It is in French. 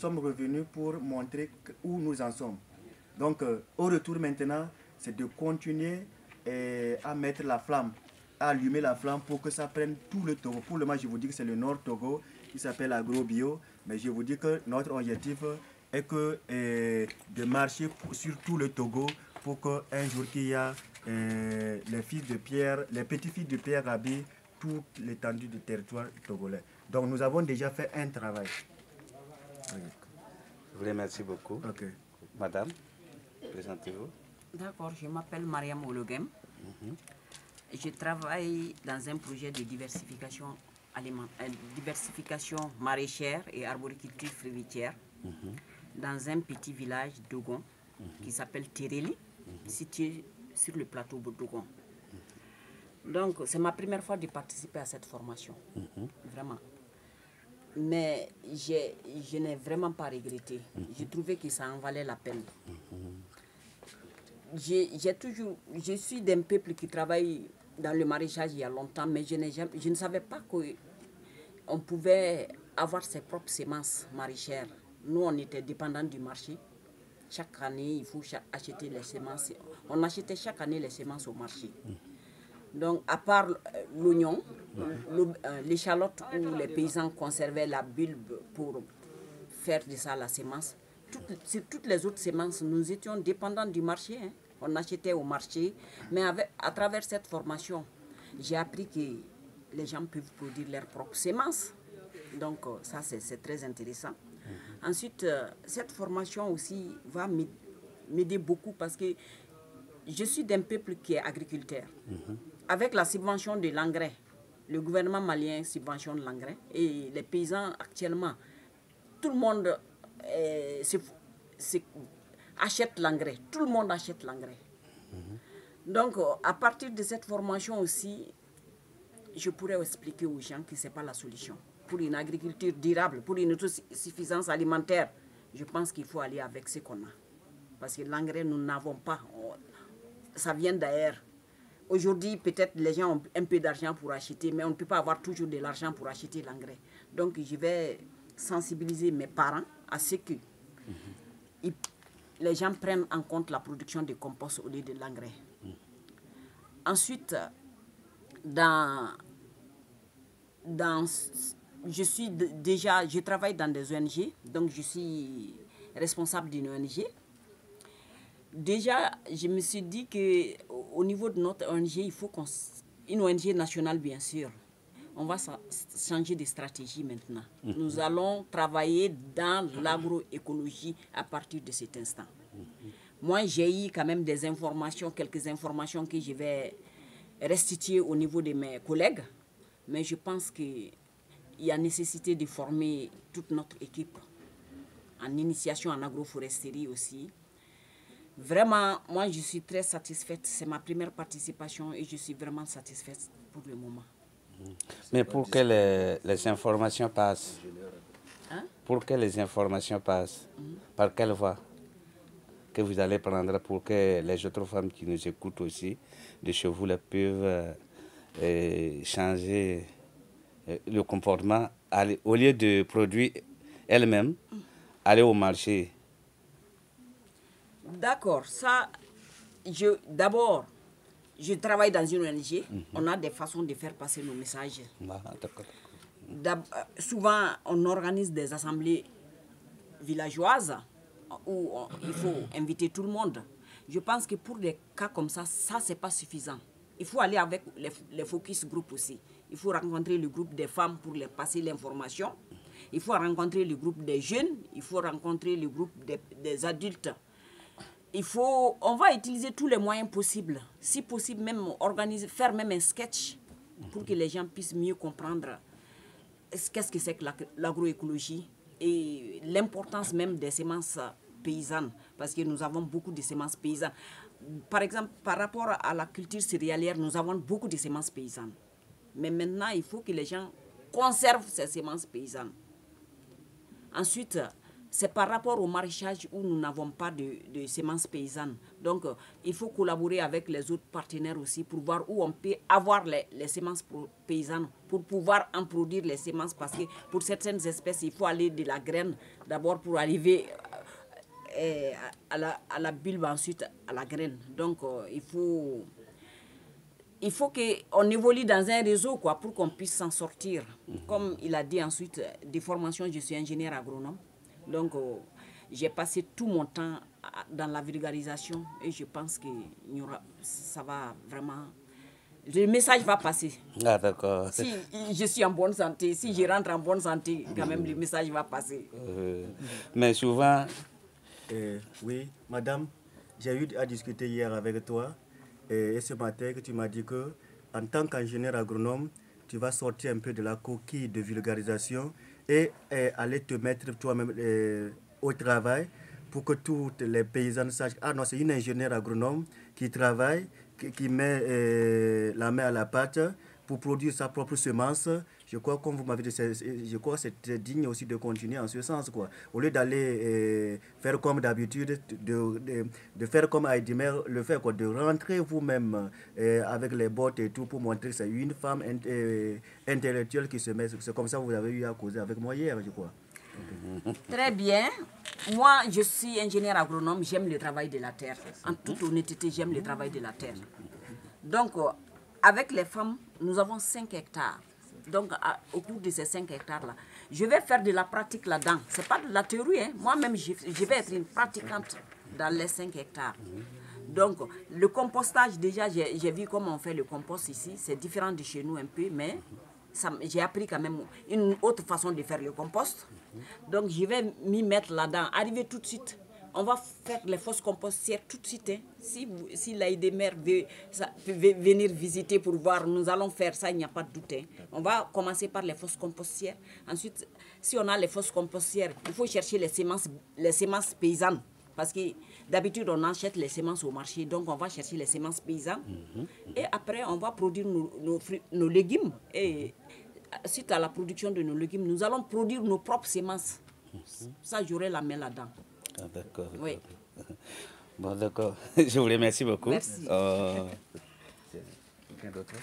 sommes revenus pour montrer où nous en sommes. Donc, au retour maintenant, c'est de continuer à mettre la flamme, à allumer la flamme pour que ça prenne tout le Togo. Pour le moment, je vous dis que c'est le Nord Togo qui s'appelle AgroBio, mais je vous dis que notre objectif est que, de marcher sur tout le Togo pour qu'un jour qu'il y a les fils de Pierre, les petits-fils de Pierre habillent toute l'étendue du territoire togolais. Donc nous avons déjà fait un travail. Je vous remercie beaucoup. Okay. Madame, présentez-vous. D'accord, je m'appelle Mariam Ologem. Je travaille dans un projet de diversification diversification maraîchère et arboriculture fruitière dans un petit village d'Ogon qui s'appelle Tereli, situé sur le plateau de Dogon. Donc, c'est ma première fois de participer à cette formation, vraiment. Mais je n'ai vraiment pas regretté. J'ai trouvé que ça en valait la peine. Je suis d'un peuple qui travaille dans le maraîchage il y a longtemps, mais je ne savais pas qu'on pouvait avoir ses propres semences maraîchères. Nous, on était dépendants du marché. Chaque année, il faut acheter les semences. On achetait chaque année les semences au marché. Donc, à part l'oignon, l'échalote où les paysans conservaient la bulbe pour faire de ça la semence, sur toutes les autres semences, nous étions dépendants du marché. Hein. On achetait au marché. Mais à travers cette formation, j'ai appris que les gens peuvent produire leurs propres semences. Donc, ça, c'est très intéressant. Ensuite, cette formation aussi va m'aider beaucoup parce que je suis d'un peuple qui est agriculteur. Avec la subvention de l'engrais, le gouvernement malien subventionne l'engrais et les paysans actuellement, tout le monde achète l'engrais. Tout le monde achète l'engrais. Donc, à partir de cette formation aussi, je pourrais expliquer aux gens que ce n'est pas la solution. Pour une agriculture durable, pour une autosuffisance alimentaire, je pense qu'il faut aller avec ce qu'on a. Parce que l'engrais, nous n'avons pas. Ça vient d'ailleurs. Aujourd'hui, peut-être les gens ont un peu d'argent pour acheter, mais on ne peut pas avoir toujours de l'argent pour acheter l'engrais. Donc, je vais sensibiliser mes parents à ce que les gens prennent en compte la production de compost au lieu de l'engrais. Ensuite, je travaille dans des ONG, donc je suis responsable d'une ONG. Déjà, je me suis dit qu'au niveau de notre ONG, il faut une ONG nationale, bien sûr. On va changer de stratégie maintenant. Nous allons travailler dans l'agroécologie à partir de cet instant. Moi, j'ai eu quand même des informations, quelques informations que je vais restituer au niveau de mes collègues. Mais je pense qu'il y a nécessité de former toute notre équipe en initiation en agroforesterie aussi. Vraiment, moi, je suis très satisfaite. C'est ma première participation et je suis vraiment satisfaite pour le moment. Mais pour que les informations passent, pour que les informations passent, par quelle voie que vous allez prendre pour que les autres femmes qui nous écoutent aussi, de chez vous, peuvent changer le comportement, au lieu de produire elles-mêmes, aller au marché? D'accord, ça, d'abord, je travaille dans une ONG, on a des façons de faire passer nos messages. Souvent, on organise des assemblées villageoises où il faut inviter tout le monde. Je pense que pour des cas comme ça, c'est pas suffisant. Il faut aller avec les focus group aussi. Il faut rencontrer le groupe des femmes pour leur passer l'information. Il faut rencontrer le groupe des jeunes. Il faut rencontrer le groupe des adultes. On va utiliser tous les moyens possibles. Si possible, même faire même un sketch pour que les gens puissent mieux comprendre qu'est-ce que c'est que l'agroécologie et l'importance même des semences paysannes. Parce que nous avons beaucoup de semences paysannes. Par exemple, par rapport à la culture céréalière, nous avons beaucoup de semences paysannes. Mais maintenant, il faut que les gens conservent ces semences paysannes. Ensuite, c'est par rapport au maraîchage où nous n'avons pas de semences paysannes. Donc, il faut collaborer avec les autres partenaires aussi pour voir où on peut avoir les semences paysannes, pour pouvoir en produire les semences. Parce que pour certaines espèces, il faut aller de la graine d'abord pour arriver à la bulbe, ensuite à la graine. Donc, il faut qu'on évolue dans un réseau quoi, pour qu'on puisse s'en sortir. Comme il a dit ensuite, des formations, je suis ingénieur agronome. Donc, j'ai passé tout mon temps dans la vulgarisation et je pense que ça va vraiment... Le message va passer. Ah, d'accord. Si je suis en bonne santé, si je rentre en bonne santé, quand même, le message va passer. Mais souvent... oui, madame, j'ai eu à discuter hier avec toi et ce matin que tu m'as dit que en tant qu'ingénieur agronome, tu vas sortir un peu de la coquille de vulgarisation et aller te mettre toi-même au travail pour que tous les paysans sachent, ah non, c'est une ingénieure agronome qui travaille, qui met la main à la pâte pour produire sa propre semence. Je crois, comme vous m'avez dit, je crois que c'est digne aussi de continuer en ce sens, quoi. Au lieu d'aller faire comme d'habitude, de faire comme Heidimer le fait, quoi, de rentrer vous-même avec les bottes et tout pour montrer que c'est une femme intellectuelle qui se met. C'est comme ça que vous avez eu à causer avec moi hier, je crois. Très bien. Moi, je suis ingénieur agronome, j'aime le travail de la terre. En toute honnêteté, j'aime le travail de la terre. Donc, avec les femmes, nous avons 5 hectares. Donc, au cours de ces 5 hectares-là, je vais faire de la pratique là-dedans. Ce n'est pas de la théorie. Hein. Moi-même, je vais être une pratiquante dans les 5 hectares. Donc, le compostage, déjà, j'ai vu comment on fait le compost ici. C'est différent de chez nous un peu, mais j'ai appris quand même une autre façon de faire le compost. Donc, je vais m'y mettre là-dedans. Arriver tout de suite. On va faire les fosses compostières tout de suite. Hein. Si l'Heidimer veut venir visiter pour voir, nous allons faire ça, il n'y a pas de doute. Hein. On va commencer par les fosses compostières. Ensuite, si on a les fosses compostières, il faut chercher les semences paysannes. Parce que d'habitude, on achète les semences au marché. Donc, on va chercher les semences paysannes. Et après, on va produire nos légumes. Et suite à la production de nos légumes, nous allons produire nos propres semences. Ça, j'aurai la main là-dedans. Ah, d'accord. Oui. Bon, d'accord. Je vous remercie beaucoup. Merci. Quelqu'un d'autre?